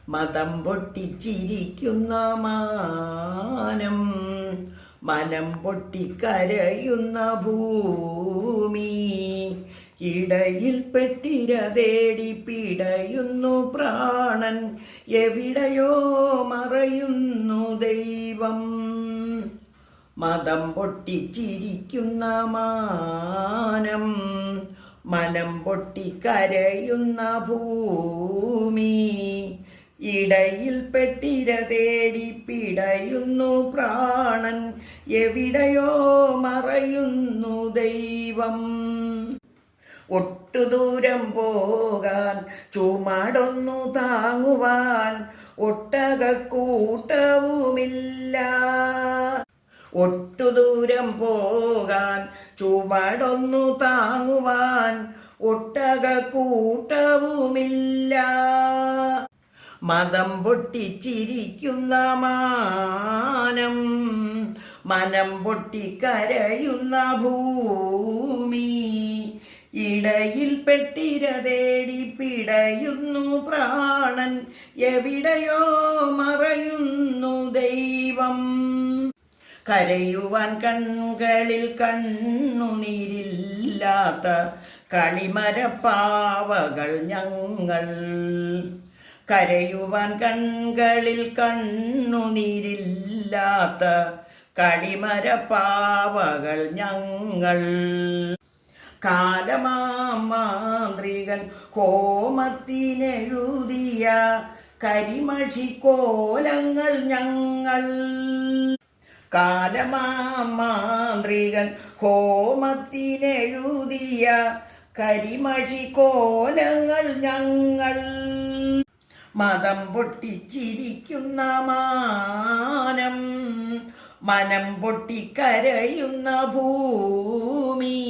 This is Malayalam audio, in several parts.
മതം പൊട്ടിച്ചിരിക്കുന്ന മാനം, മനം പൊട്ടിക്കരയുന്ന ഭൂമി, ഇടയിൽ പെട്ടിര തേടി പിടയുന്നു പ്രാണൻ, എവിടെയോ മറയുന്നു ദൈവം. മതം പൊട്ടിച്ചിരിക്കുന്ന മാനം, മനം പൊട്ടിക്കരയുന്ന ഭൂമി, ഇടയിൽ പെട്ടിര തേടി പിടയുന്നു പ്രാണൻ, എവിടെയോ മറയുന്നു ദൈവം. ഒട്ടുദൂരം പോകാൻ ചുമടൊന്നു താങ്ങുവാൻ ഒട്ടകക്കൂട്ടവുമില്ല. ഒട്ടുദൂരം പോകാൻ ചുമടൊന്നു താങ്ങുവാൻ ഒട്ടകക്കൂട്ടവുമില്ല. മതം പൊട്ടിച്ചിരിക്കുന്ന മാനം, മനം പൊട്ടിക്കരയുന്ന ഭൂമി, ഇടയിൽ പെട്ടിര തേടി പിടയുന്നു പ്രാണൻ, എവിടെയോ മറയുന്നു ദൈവം. കരയുവാൻ കൺകളിൽ കണ്ണുനീരില്ലാത്ത കളിമരപ്പാവകൾ ഞങ്ങൾ. കരയുവാൻ കൺകളിൽ കണ്ണുനീരില്ലാത്ത കളിമരപ്പാവകൾ ഞങ്ങൾ. കാലമാന്ത്രികൻ ഹോമത്തിനെഴുതിയ കരിമഷിക്കോലങ്ങൾ ഞങ്ങൾ. കാലമാന്ത്രികൻ ഹോമത്തിനെഴുതിയ കരിമഷിക്കോലങ്ങൾ ഞങ്ങൾ. മതം പൊട്ടിച്ചിരിക്കുന്ന മാനം, മനം പൊട്ടിക്കരയുന്ന ഭൂമി,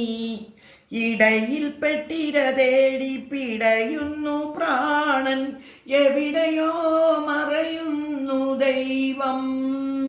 ഇടയിൽ പെട്ടിര തേടി പിടയുന്നു പ്രാണൻ, എവിടെയോ മറയുന്നു ദൈവം.